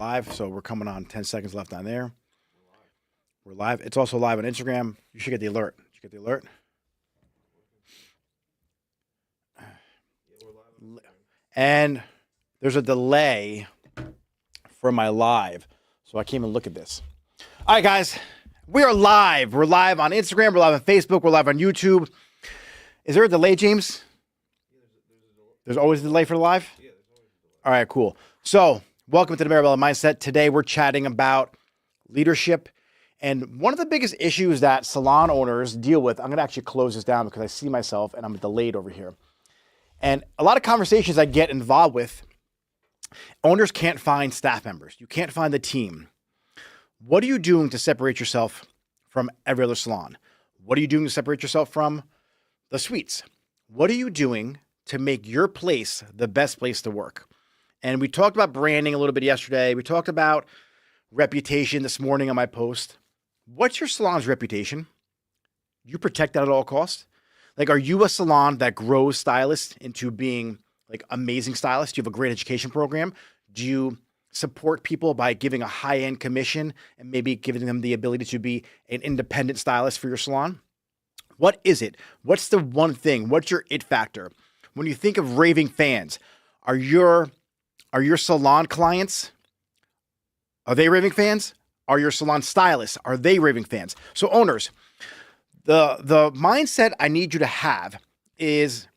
live. So we're coming on 10 seconds left on there. We're live. It's also live on Instagram. You should get the alert. Did you get the alert? And there's a delay from my live, so I can't even look at this. All right, guys, we are live. We're live on Instagram. We're live on Facebook. We're live on YouTube. Is there a delay, James? There's always a delay for the live? Yeah, there's always a delay. All right, cool. So welcome to the Mirabella Mindset. Today we're chatting about leadership. And one of the biggest issues that salon owners deal with, I'm going to actually close this down because I see myself and I'm delayed over here. And a lot of conversations I get involved with, owners can't find staff members. You can't find the team. What are you doing to separate yourself from every other salon? What are you doing to separate yourself from the suites? What are you doing to make your place the best place to work? And we talked about branding a little bit yesterday. We talked about reputation this morning on my post. What's your salon's reputation? Do you protect that at all costs? Like, are you a salon that grows stylists into being like amazing stylists? Do you have a great education program? Do you support people by giving a high-end commission and maybe giving them the ability to be an independent stylist for your salon? What is it? What's the one thing? What's your it factor? When you think of raving fans, are your salon clients, are they raving fans? Are your salon stylists, are they raving fans? So owners, the mindset I need you to have is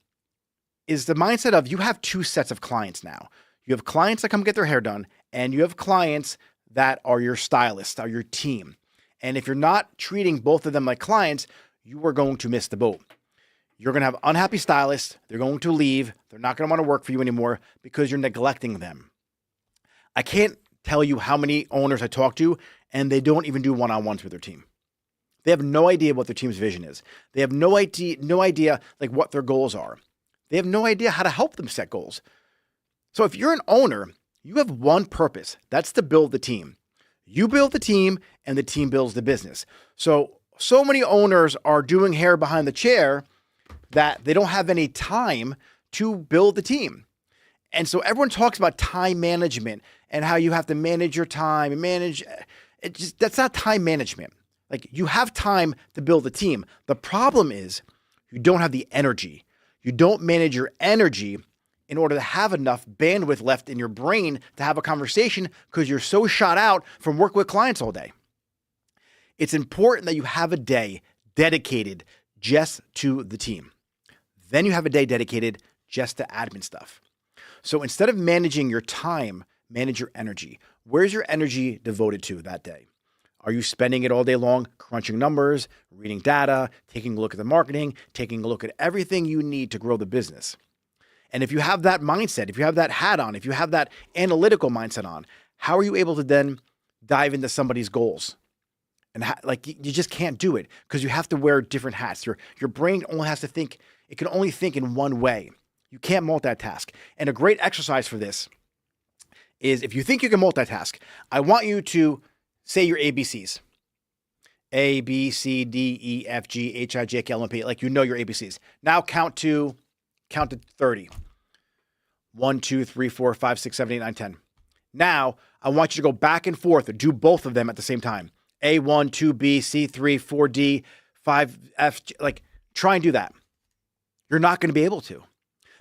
the mindset of you have two sets of clients now. You have clients that come get their hair done, and you have clients that are your stylists, are your team. And if you're not treating both of them like clients, you are going to miss the boat. You're going to have unhappy stylists. They're going to leave. They're not going to want to work for you anymore because you're neglecting them. I can't tell you how many owners I talk to, and they don't even do one-on-ones with their team. They have no idea what their team's vision is. They have no idea like what their goals are. They have no idea how to help them set goals. So if you're an owner, you have one purpose. That's to build the team. You build the team and the team builds the business. So many owners are doing hair behind the chair that they don't have any time to build the team. And so everyone talks about time management and how you have to manage your time and manage it. That's not time management. Like, you have time to build a team. The problem is you don't have the energy. You don't manage your energy in order to have enough bandwidth left in your brain to have a conversation because you're so shot out from working with clients all day. It's important that you have a day dedicated just to the team. Then you have a day dedicated just to admin stuff. So instead of managing your time, manage your energy. Where's your energy devoted to that day? Are you spending it all day long crunching numbers, reading data, taking a look at the marketing, taking a look at everything you need to grow the business? And if you have that mindset, if you have that hat on, if you have that analytical mindset on, how are you able to then dive into somebody's goals? And you just can't do it because you have to wear different hats. Your brain only has to think, it can only think in one way. You can't multitask. And a great exercise for this is, if you think you can multitask, I want you to say your ABCs. A, B, C, D, E, F, G, H, I, J, K, L, M, P. Like, you know your ABCs. Now count to 30. 1, 2, 3, 4, 5, 6, 7, 8, 9, 10. Now, I want you to go back and forth and do both of them at the same time. A1, 2B, C3, 4D, 5F. Like, try and do that. You're not going to be able to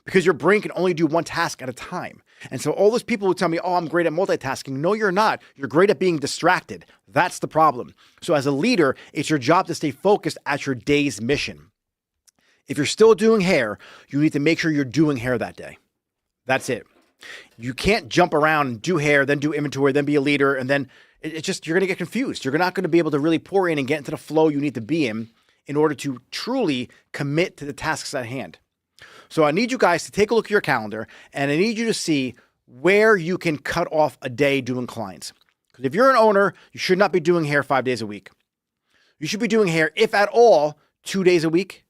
because your brain can only do one task at a time. And so all those people who tell me, oh, I'm great at multitasking. No, you're not. You're great at being distracted. That's the problem. So as a leader, it's your job to stay focused at your day's mission. If you're still doing hair, you need to make sure you're doing hair that day. That's it. You can't jump around and do hair, then do inventory, then be a leader, and then it's just, you're going to get confused. You're not going to be able to really pour in and get into the flow you need to be in order to truly commit to the tasks at hand. So I need you guys to take a look at your calendar, and I need you to see where you can cut off a day doing clients. Because if you're an owner, you should not be doing hair 5 days a week. You should be doing hair, if at all, 2 days a week,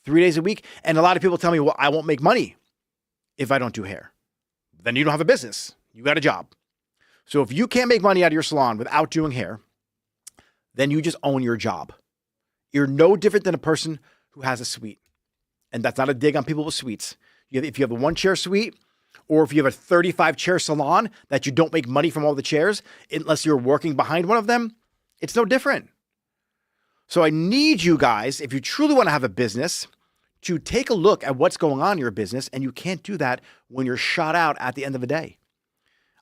3 days a week. And a lot of people tell me, well, I won't make money if I don't do hair. Then you don't have a business. You got a job. So if you can't make money out of your salon without doing hair, then you just own your job. You're no different than a person who has a suite. And that's not a dig on people with suites. If you have a one-chair suite, Or if you have a 35 chair salon that you don't make money from all the chairs, unless you're working behind one of them, it's no different. So I need you guys, if you truly want to have a business, to take a look at what's going on in your business. And you can't do that when you're shot out at the end of the day.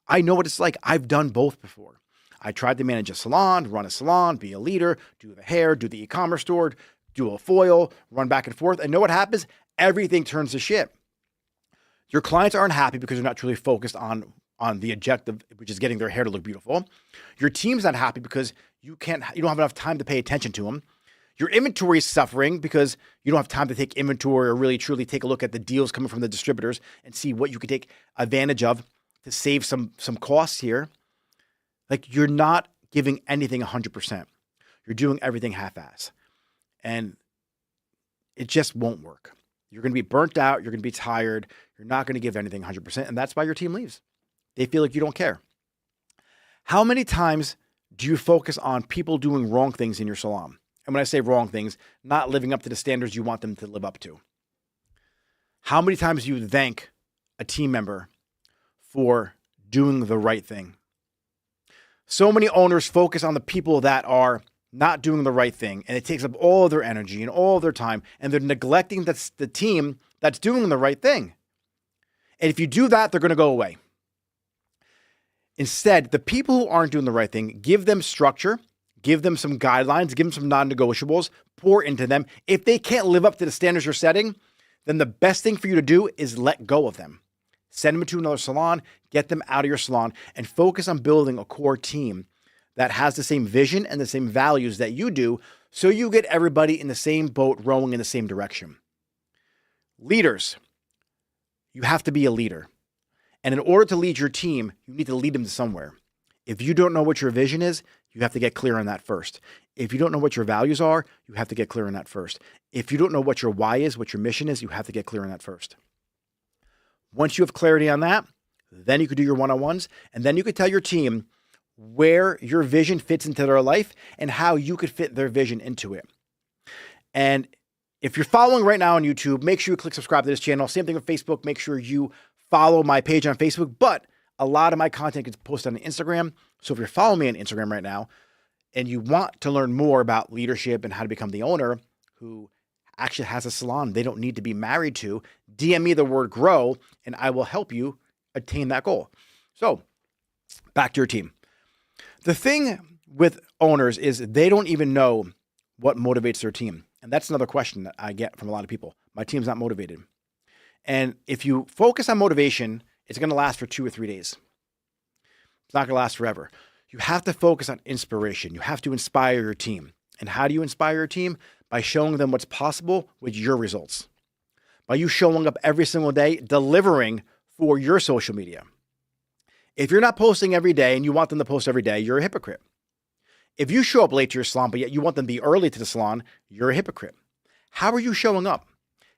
I know what it's like. I've done both before. I tried to manage a salon, run a salon, be a leader, do the hair, do the e-commerce store, do a foil, run back and forth. And know what happens? Everything turns to shit. Your clients aren't happy because they're not truly focused on the objective, which is getting their hair to look beautiful. Your team's not happy because you don't have enough time to pay attention to them. Your inventory is suffering because you don't have time to take inventory or really truly take a look at the deals coming from the distributors and see what you could take advantage of to save some costs here. Like, you're not giving anything 100%. You're doing everything half-ass. And it just won't work. You're going to be burnt out. You're going to be tired. You're not going to give anything 100%. And that's why your team leaves. They feel like you don't care. How many times do you focus on people doing wrong things in your salon? And when I say wrong things, not living up to the standards you want them to live up to. How many times do you thank a team member for doing the right thing? So many owners focus on the people that are not doing the right thing, and it takes up all of their energy and all of their time, and they're neglecting the team that's doing the right thing. And if you do that, they're going to go away. Instead, the people who aren't doing the right thing, give them structure, give them some guidelines, give them some non-negotiables, pour into them. If they can't live up to the standards you're setting, then the best thing for you to do is let go of them. Send them to another salon, get them out of your salon, and focus on building a core team that has the same vision and the same values that you do, so you get everybody in the same boat rowing in the same direction. Leaders, you have to be a leader. And in order to lead your team, you need to lead them to somewhere. If you don't know what your vision is, you have to get clear on that first. If you don't know what your values are, you have to get clear on that first. If you don't know what your why is, what your mission is, you have to get clear on that first. Once you have clarity on that, then you could do your one-on-ones, and then you could tell your team where your vision fits into their life and how you could fit their vision into it. And if you're following right now on YouTube, make sure you click subscribe to this channel. Same thing with Facebook. Make sure you follow my page on Facebook, but a lot of my content gets posted on Instagram. So if you're following me on Instagram right now and you want to learn more about leadership and how to become the owner who actually has a salon they don't need to be married to, DM me the word grow and I will help you attain that goal. So back to your team. The thing with owners is they don't even know what motivates their team. And that's another question that I get from a lot of people. My team's not motivated. And if you focus on motivation, it's going to last for 2 or 3 days. It's not going to last forever. You have to focus on inspiration. You have to inspire your team. And how do you inspire your team? By showing them what's possible with your results. By you showing up every single day, delivering for your social media. If you're not posting every day and you want them to post every day, you're a hypocrite. If you show up late to your salon, but yet you want them to be early to the salon, you're a hypocrite. How are you showing up?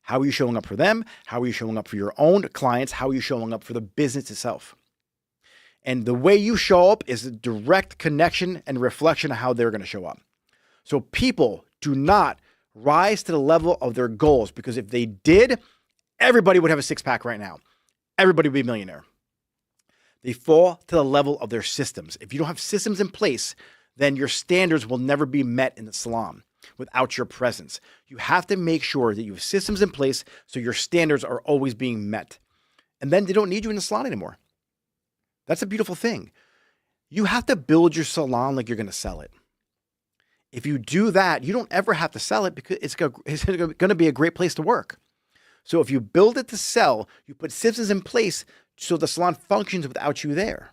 How are you showing up for them? How are you showing up for your own clients? How are you showing up for the business itself? And the way you show up is a direct connection and reflection of how they're going to show up. So people do not rise to the level of their goals, because if they did, everybody would have a six-pack right now. Everybody would be a millionaire. They fall to the level of their systems. If you don't have systems in place, then your standards will never be met in the salon without your presence. You have to make sure that you have systems in place so your standards are always being met. And then they don't need you in the salon anymore. That's a beautiful thing. You have to build your salon like you're going to sell it. If you do that, you don't ever have to sell it because it's going to be a great place to work. So if you build it to sell, you put systems in place so the salon functions without you there.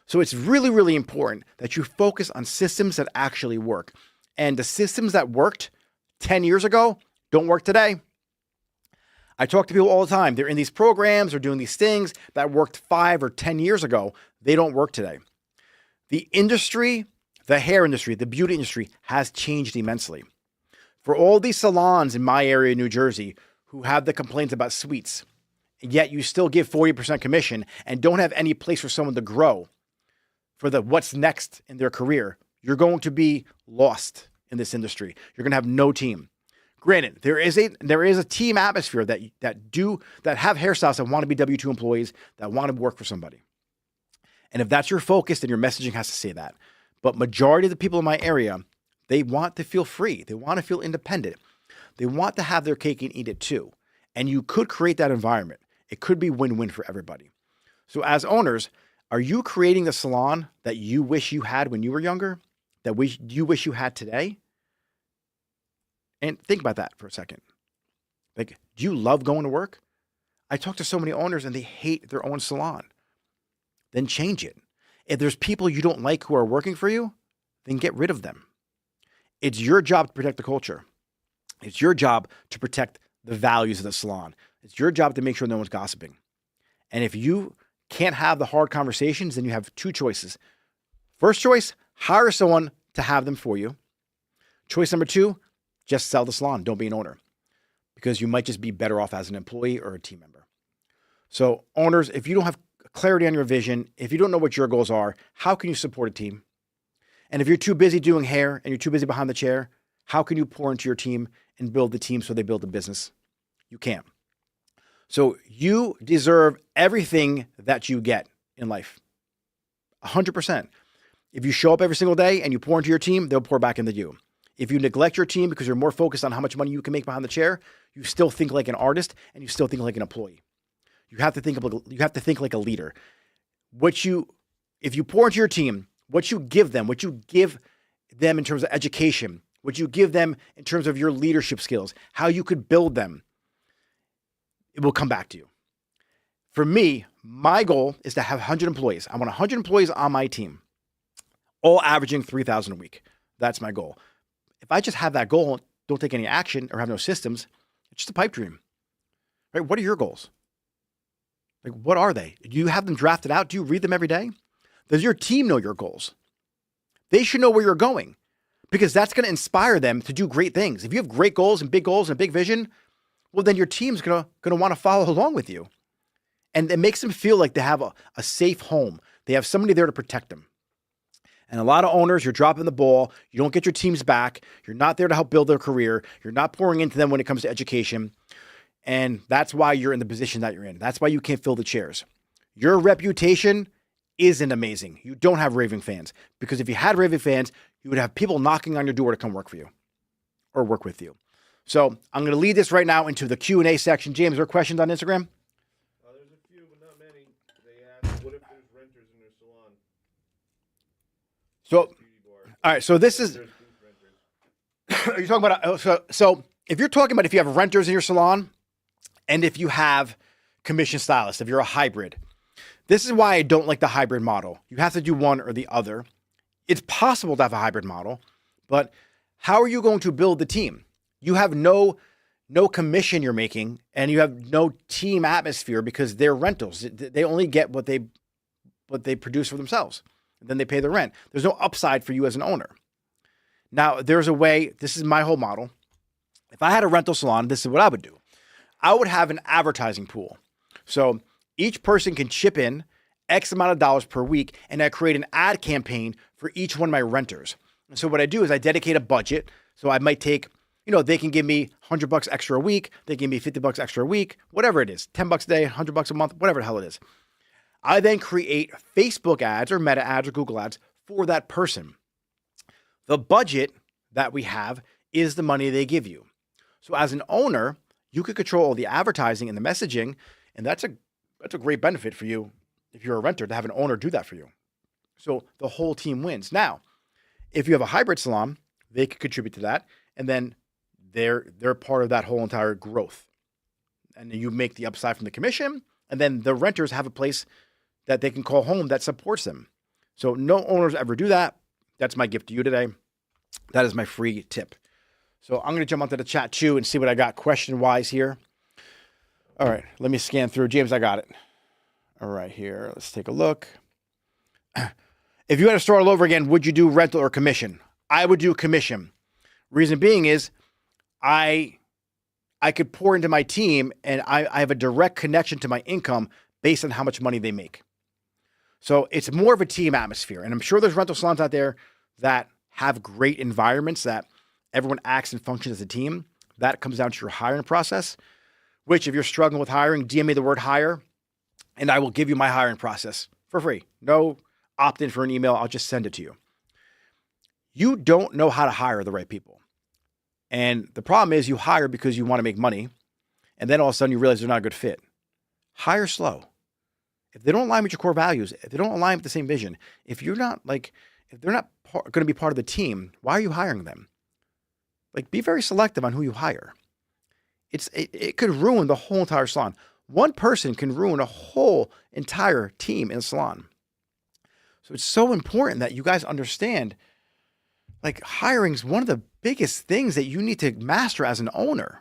So it's really, really important that you focus on systems that actually work. And the systems that worked 10 years ago don't work today. I talk to people all the time. They're in these programs or doing these things that worked 5 or 10 years ago. They don't work today. The industry, the hair industry, the beauty industry has changed immensely. For all these salons in my area, New Jersey, who have the complaints about suites, yet you still give 40% commission and don't have any place for someone to grow for the what's next in their career, you're going to be lost in this industry. You're going to have no team. Granted, there is a team atmosphere that have hairstylists that want to be W-2 employees, that want to work for somebody. And if that's your focus, then your messaging has to say that. But majority of the people in my area, they want to feel free. They want to feel independent. They want to have their cake and eat it too. And you could create that environment. It could be win-win for everybody. So as owners, are you creating the salon that you wish you had when you were younger, that you wish you had today? And think about that for a second. Like, do you love going to work? I talk to so many owners and they hate their own salon. Then change it. If there's people you don't like who are working for you, then get rid of them. It's your job to protect the culture. It's your job to protect the values of the salon. It's your job to make sure no one's gossiping. And if you can't have the hard conversations, then you have two choices. First choice, hire someone to have them for you. Choice number two, just sell the salon. Don't be an owner, because you might just be better off as an employee or a team member. So owners, if you don't have clarity on your vision, if you don't know what your goals are, how can you support a team? And if you're too busy doing hair and you're too busy behind the chair, how can you pour into your team and build the team so they build the business? You can't. So you deserve everything that you get in life. 100%. If you show up every single day and you pour into your team, they'll pour back into you. If you neglect your team because you're more focused on how much money you can make behind the chair, you still think like an artist and you still think like an employee. You have to think like a leader. If you pour into your team, what you give them in terms of education, what you give them in terms of your leadership skills, how you could build them, it will come back to you. For me, my goal is to have 100 employees. I want 100 employees on my team, all averaging $3,000 a week. That's my goal. If I just have that goal, don't take any action or have no systems, it's just a pipe dream. Right? What are your goals? Like, what are they? Do you have them drafted out? Do you read them every day? Does your team know your goals? They should know where you're going, because that's going to inspire them to do great things. If you have great goals and a big vision, well, then your team's going to want to follow along with you. And it makes them feel like they have a safe home. They have somebody there to protect them. And a lot of owners, you're dropping the ball. You don't get your teams back. You're not there to help build their career. You're not pouring into them when it comes to education. And that's why you're in the position that you're in. That's why you can't fill the chairs. Your reputation isn't amazing. You don't have raving fans, because if you had raving fans, you would have people knocking on your door to come work for you or work with you. So I'm going to lead this right now into the Q&A section. James, are there questions on Instagram? There's a few, but not many. They ask, what if there's renters in their salon? So, all right. So this is, are you talking about, so if you're talking about if you have renters in your salon and if you have commission stylists, if you're a hybrid, this is why I don't like the hybrid model. You have to do one or the other. It's possible to have a hybrid model, but how are you going to build the team? You have no commission you're making, and you have no team atmosphere because they're rentals. They only get what they produce for themselves. And then they pay the rent. There's no upside for you as an owner. Now, there's a way, this is my whole model. If I had a rental salon, this is what I would do. I would have an advertising pool. So each person can chip in X amount of dollars per week, and I create an ad campaign for each one of my renters. And so what I do is I dedicate a budget. So I might take, they can give me $100 extra a week. They give me $50 extra a week, whatever it is, $10 a day, $100 a month, whatever the hell it is. I then create Facebook ads or Meta ads or Google ads for that person. The budget that we have is the money they give you. So as an owner, you could control all the advertising and the messaging, and that's a great benefit for you if you're a renter to have an owner do that for you. So the whole team wins. Now, if you have a hybrid salon, they could contribute to that, and then they're part of that whole entire growth. And you make the upside from the commission, and then the renters have a place that they can call home that supports them. So no owners ever do that. That's my gift to you today. That is my free tip. So I'm going to jump onto the chat too and see what I got question-wise here. All right, let me scan through. James, I got it. All right, here, let's take a look. If you had to start all over again, would you do rental or commission? I would do commission. Reason being is I could pour into my team, and I have a direct connection to my income based on how much money they make. So it's more of a team atmosphere. And I'm sure there's rental salons out there that have great environments that everyone acts and functions as a team. that comes down to your hiring process, which if you're struggling with hiring, DM me the word hire, and I will give you my hiring process for free. No opt-in for an email. I'll just send it to you. You don't know how to hire the right people. And the problem is you hire because you want to make money, and then all of a sudden you realize they're not a good fit. Hire slow. If they don't align with your core values, if they don't align with the same vision, if they're not going to be part of the team, why are you hiring them? Like, be very selective on who you hire. It could ruin the whole entire salon. One person can ruin a whole entire team in a salon. So it's so important that you guys understand, like, hiring is one of the biggest things that you need to master as an owner.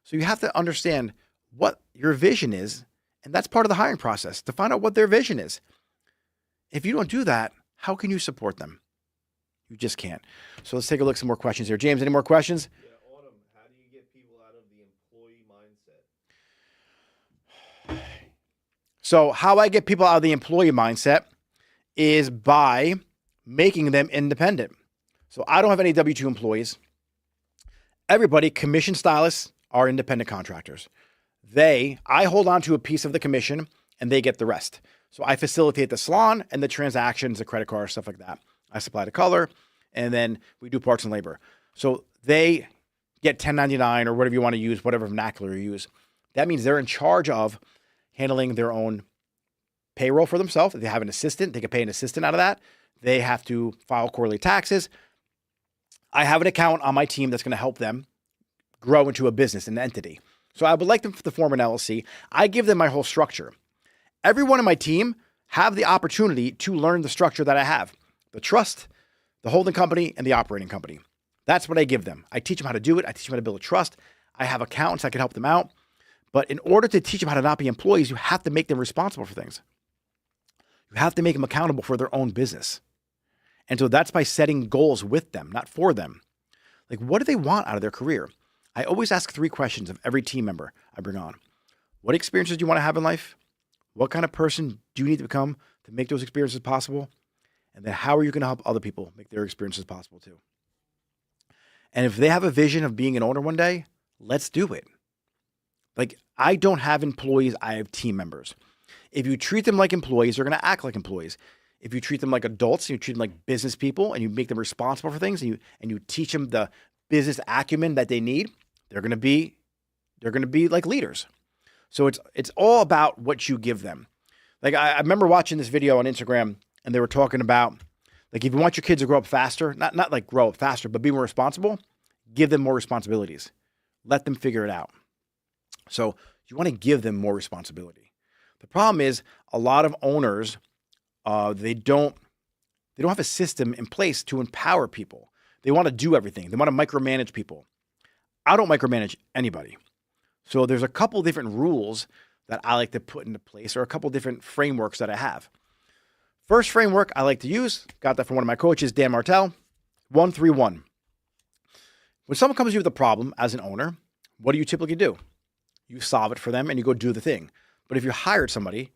So you have to understand what your vision is, and that's part of the hiring process, to find out what their vision is. If you don't do that, how can you support them? You just can't. So let's take a look at some more questions here. James, any more questions? Yeah, Autumn, how do you get people out of the employee mindset? So how I get people out of the employee mindset is by making them independent. So I don't have any W-2 employees. Everybody, commission stylists, are independent contractors. I hold on to a piece of the commission and they get the rest. So I facilitate the salon and the transactions, the credit card, stuff like that. I supply the color, and then we do parts and labor. So they get 1099 or whatever you want to use, whatever vernacular you use. That means they're in charge of handling their own payroll for themselves. If they have an assistant, they can pay an assistant out of that. They have to file quarterly taxes. I have an account on my team that's going to help them grow into a business, an entity. So I would like them to form an LLC. I give them my whole structure. Everyone on my team have the opportunity to learn the structure that I have: the trust, the holding company, and the operating company. That's what I give them. I teach them how to do it. I teach them how to build a trust. I have accountants that can help them out. But in order to teach them how to not be employees, you have to make them responsible for things. You have to make them accountable for their own business. And so that's by setting goals with them, not for them. Like, what do they want out of their career? I always ask 3 questions of every team member I bring on. What experiences do you want to have in life? What kind of person do you need to become to make those experiences possible? And then how are you going to help other people make their experiences possible too? And if they have a vision of being an owner one day, let's do it. Like, I don't have employees, I have team members. If you treat them like employees, they're going to act like employees. If you treat them like adults, you treat them like business people, and you make them responsible for things, and you teach them the business acumen that they need, they're going to be like leaders. So it's all about what you give them. Like, I remember watching this video on Instagram, and they were talking about, like, if you want your kids to grow up faster, not like grow up faster, but be more responsible, give them more responsibilities. Let them figure it out. So you want to give them more responsibility. The problem is a lot of owners, they don't have a system in place to empower people. They want to do everything. They want to micromanage people. I don't micromanage anybody. So there's a couple different rules that I like to put into place, or a couple different frameworks that I have. First framework I like to use, got that from one of my coaches, Dan Martell, 1-3-1. When someone comes to you with a problem as an owner, what do you typically do? You solve it for them and you go do the thing. But if you hired somebody,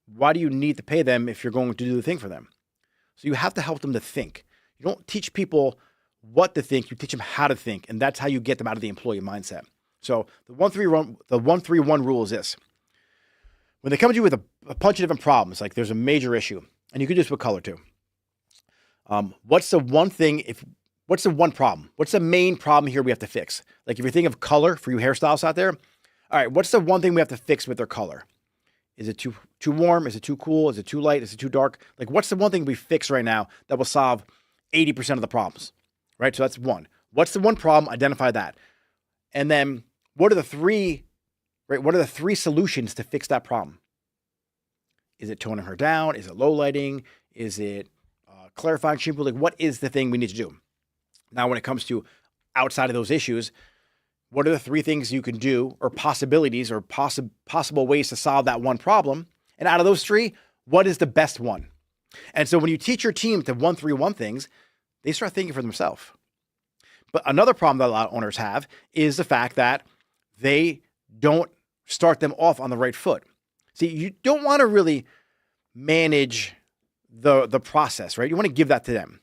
why do you need to pay them if you're going to do the thing for them? So you have to help them to think. You don't teach people what to think, you teach them how to think, and that's how you get them out of the employee mindset. So the 1-3-1 rule is this. When they come to you with a bunch of different problems, like there's a major issue, and you can do this with color too. What's the one problem? What's the main problem here we have to fix? Like, if you think of color for you hairstylists out there, all right, what's the one thing we have to fix with their color? Is it too warm? Is it too cool? Is it too light? Is it too dark? Like, what's the one thing we fix right now that will solve 80% of the problems, right? So that's one. What's the one problem? Identify that. And then what are the 3 solutions to fix that problem? Is it toning her down? Is it low lighting? Is it clarifying shampoo? Like, what is the thing we need to do? Now, when it comes to outside of those issues, what are the 3 things you can do, or possibilities, or possible ways to solve that one problem? And out of those 3, what is the best one? And so when you teach your team to 1-3-1 things, they start thinking for themselves. But another problem that a lot of owners have is the fact that they don't start them off on the right foot. See, you don't want to really manage the process, right? You want to give that to them.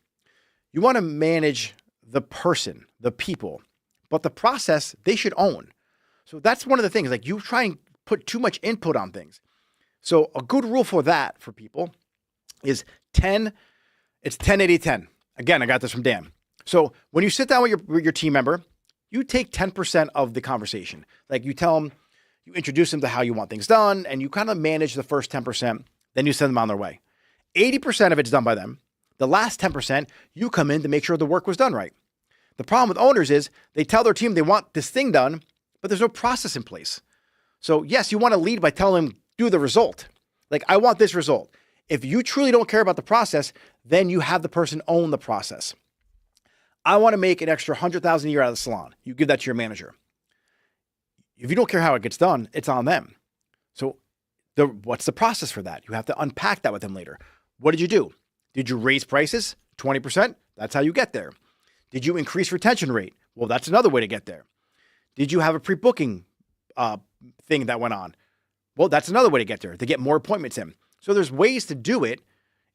You want to manage the person, the people, but the process they should own. So that's one of the things, like you try and put too much input on things. So a good rule for that for people is 10, it's 10, 80, 10. Again, I got this from Dan. So when you sit down with your team member, you take 10% of the conversation. Like you tell them, you introduce them to how you want things done, and you kind of manage the first 10%, then you send them on their way. 80% of it's done by them. The last 10%, you come in to make sure the work was done right. The problem with owners is they tell their team they want this thing done, but there's no process in place. So yes, you want to lead by telling them, do the result. Like, I want this result. If you truly don't care about the process, then you have the person own the process. I want to make an extra $100,000 a year out of the salon. You give that to your manager. If you don't care how it gets done, it's on them. So what's the process for that? You have to unpack that with them later. What did you do? Did you raise prices 20%? That's how you get there. Did you increase retention rate? Well, that's another way to get there. Did you have a pre-booking thing that went on? Well, that's another way to get there, to get more appointments in. So there's ways to do it.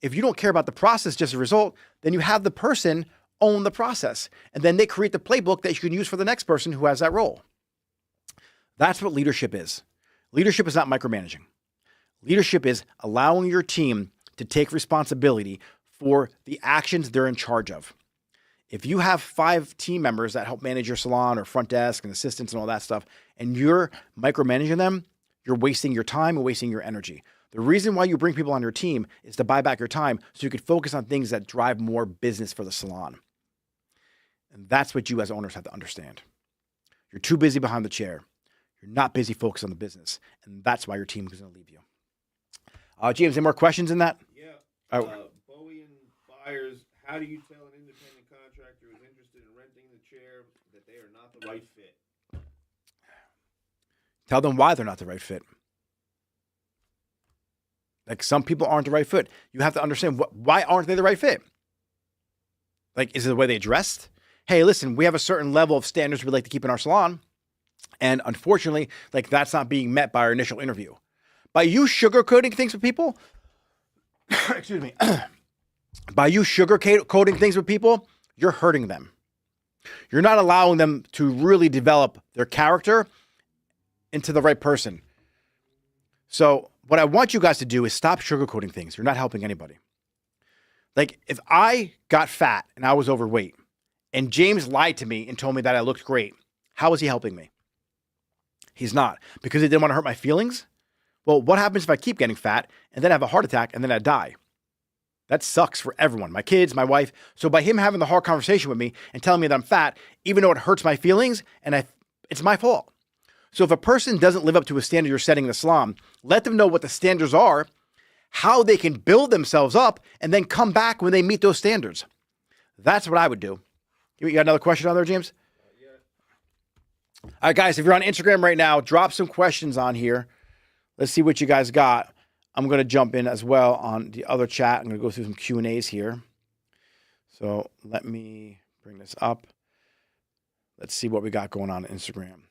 If you don't care about the process, just a result, then you have the person own the process. And then they create the playbook that you can use for the next person who has that role. That's what leadership is. Leadership is not micromanaging. Leadership is allowing your team to take responsibility for the actions they're in charge of. If you have 5 team members that help manage your salon or front desk and assistants and all that stuff, and you're micromanaging them, you're wasting your time and wasting your energy. The reason why you bring people on your team is to buy back your time so you could focus on things that drive more business for the salon. And that's what you as owners have to understand. You're too busy behind the chair. You're not busy focused on the business. And that's why your team is going to leave you. James, any more questions in that? Yeah. Bowie and buyers, how do you tell an independent contractor who's interested in renting the chair that they are not the right fit? Tell them why they're not the right fit. Like, some people aren't the right fit. You have to understand why aren't they the right fit? Like, is it the way they dressed? Hey, listen, we have a certain level of standards we'd like to keep in our salon. And unfortunately, like, that's not being met by our initial interview. By you sugarcoating things with people, excuse me, by you sugarcoating things with people, you're hurting them. You're not allowing them to really develop their character into the right person. So what I want you guys to do is stop sugarcoating things. You're not helping anybody. Like, if I got fat and I was overweight and James lied to me and told me that I looked great, how was he helping me? He's not, because he didn't want to hurt my feelings. Well, what happens if I keep getting fat and then I have a heart attack and then I die? That sucks for everyone, my kids, my wife. So by him having the hard conversation with me and telling me that I'm fat, even though it hurts my feelings, and it's my fault. So if a person doesn't live up to a standard you're setting in the salon, let them know what the standards are, how they can build themselves up, and then come back when they meet those standards. That's what I would do. You got another question on there, James? Yeah. All right, guys, if you're on Instagram right now, drop some questions on here. Let's see what you guys got. I'm going to jump in as well on the other chat. I'm going to go through some Q&As here. So let me bring this up. Let's see what we got going on Instagram.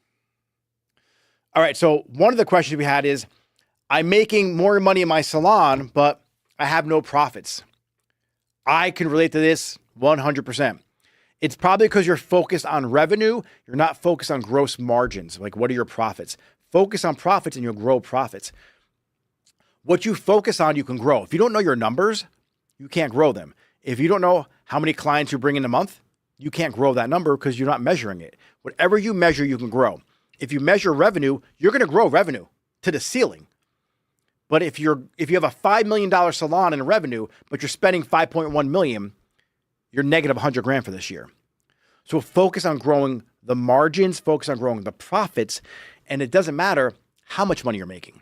All right, so one of the questions we had is, I'm making more money in my salon, but I have no profits. I can relate to this 100%. It's probably because you're focused on revenue. You're not focused on gross margins. Like, what are your profits? Focus on profits and you'll grow profits. What you focus on, you can grow. If you don't know your numbers, you can't grow them. If you don't know how many clients you bring in a month, you can't grow that number because you're not measuring it. Whatever you measure, you can grow. If you measure revenue, you're going to grow revenue to the ceiling. But if you have a $5 million salon in revenue, but you're spending $5.1 million, you're negative $100,000 for this year. So focus on growing the margins, focus on growing the profits, and it doesn't matter how much money you're making.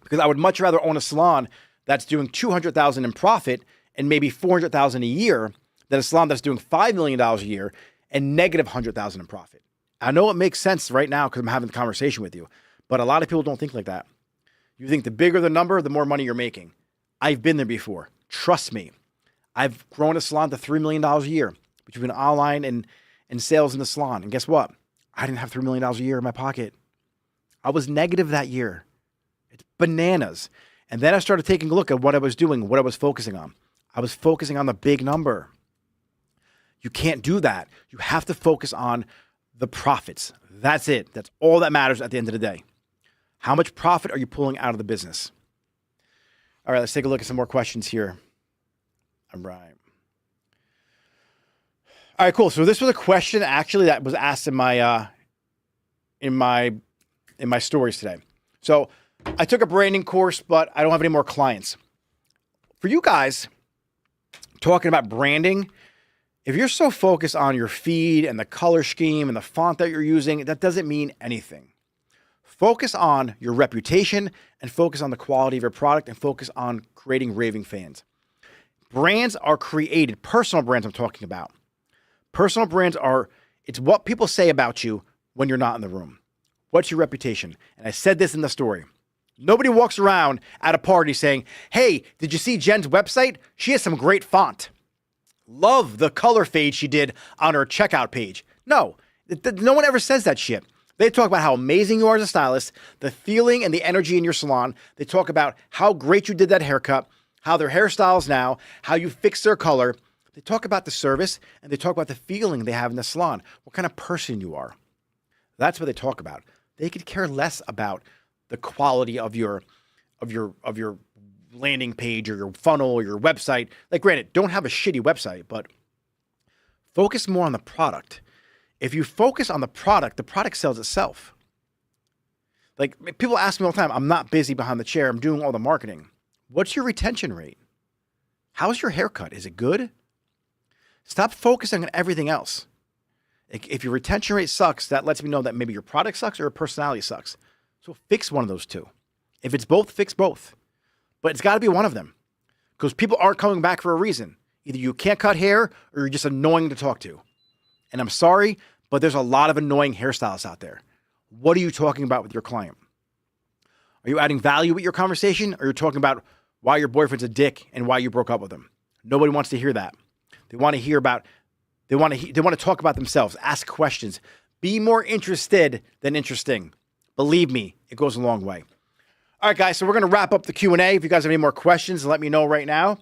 Because I would much rather own a salon that's doing $200,000 in profit and maybe $400,000 a year than a salon that's doing $5 million a year and negative $100,000 in profit. I know it makes sense right now because I'm having the conversation with you, but a lot of people don't think like that. You think the bigger the number, the more money you're making. I've been there before. Trust me. I've grown a salon to $3 million a year between online and sales in the salon. And guess what? I didn't have $3 million a year in my pocket. I was negative that year. It's bananas. And then I started taking a look at what I was doing, what I was focusing on. I was focusing on the big number. You can't do that. You have to focus on the profits. That's it. That's all that matters at the end of the day. How much profit are you pulling out of the business? All right, let's take a look at some more questions here. All right. All right, cool. So this was a question actually that was asked in my stories today. So I took a branding course, but I don't have any more clients. For you guys talking about branding, if you're so focused on your feed and the color scheme and the font that you're using, that doesn't mean anything. Focus on your reputation and focus on the quality of your product and focus on creating raving fans. Brands are created, personal brands I'm talking about. Personal brands it's what people say about you when you're not in the room. What's your reputation? And I said this in the story. Nobody walks around at a party saying, hey, did you see Jen's website? She has some great font. Love the color fade she did on her checkout page. No one ever says that shit. They talk about how amazing you are as a stylist, the feeling and the energy in your salon. They talk about how great you did that haircut, how their hairstyles now, how you fixed their color. They talk about the service and they talk about the feeling they have in the salon, what kind of person you are. That's what they talk about. They could care less about the quality of your landing page or your funnel or your website. Like, granted, don't have a shitty website, but focus more on the product. If you focus on the product sells itself. Like, people ask me all the time, I'm not busy behind the chair. I'm doing all the marketing. What's your retention rate? How's your haircut? Is it good? Stop focusing on everything else. If your retention rate sucks, that lets me know that maybe your product sucks or your personality sucks. So fix one of those two. If it's both, fix both. But it's got to be one of them because people aren't coming back for a reason. Either you can't cut hair or you're just annoying to talk to. And I'm sorry, but there's a lot of annoying hairstylists out there. What are you talking about with your client? Are you adding value with your conversation or are you talking about why your boyfriend's a dick and why you broke up with him? Nobody wants to hear that. They want to hear about, they want to talk about themselves, ask questions, be more interested than interesting. Believe me, it goes a long way. All right, guys, so we're going to wrap up the Q&A. If you guys have any more questions, let me know right now.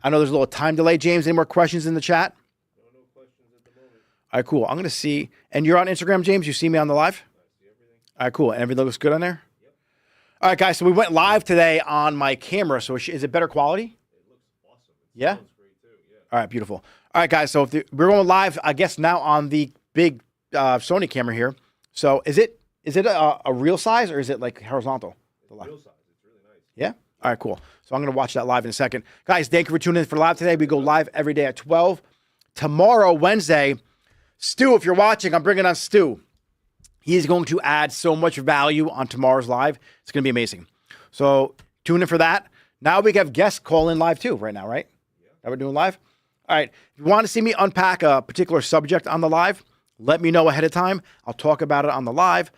I know there's a little time delay. James, any more questions in the chat? No questions at the moment. All right, cool. I'm going to see. And you're on Instagram, James? You see me on the live? I see everything. All right, cool. And everything looks good on there? Yep. All right, guys, so we went live today on my camera. So is it better quality? It looks awesome. Yeah? Sounds great too. Yeah. All right, beautiful. All right, guys, so we're going live, I guess, now on the big Sony camera here. So is it a real size or is it like horizontal? It's real size. It's really nice. Yeah? All right, cool. So I'm going to watch that live in a second. Guys, thank you for tuning in for live today. We go live every day at 12. Tomorrow, Wednesday, Stu, if you're watching, I'm bringing on Stu. He's going to add so much value on tomorrow's live. It's going to be amazing. So tune in for that. Now we have guests call in live too right now, right? Yeah. That we're doing live? All right. If you want to see me unpack a particular subject on the live, let me know ahead of time. I'll talk about it on the live.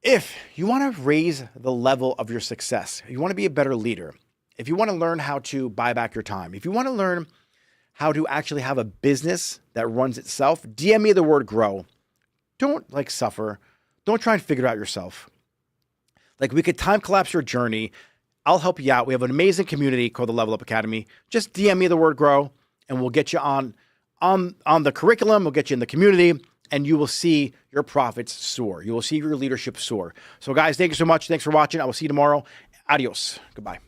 If you want to raise the level of your success, if you want to be a better leader, if you want to learn how to buy back your time, if you want to learn how to actually have a business that runs itself, DM me the word grow. Don't suffer. Don't try and figure it out yourself. We could time collapse your journey. I'll help you out. We have an amazing community called the Level Up Academy. Just DM me the word grow and we'll get you on the curriculum. We'll get you in the community. And you will see your profits soar. You will see your leadership soar. So guys, thank you so much. Thanks for watching. I will see you tomorrow. Adios. Goodbye.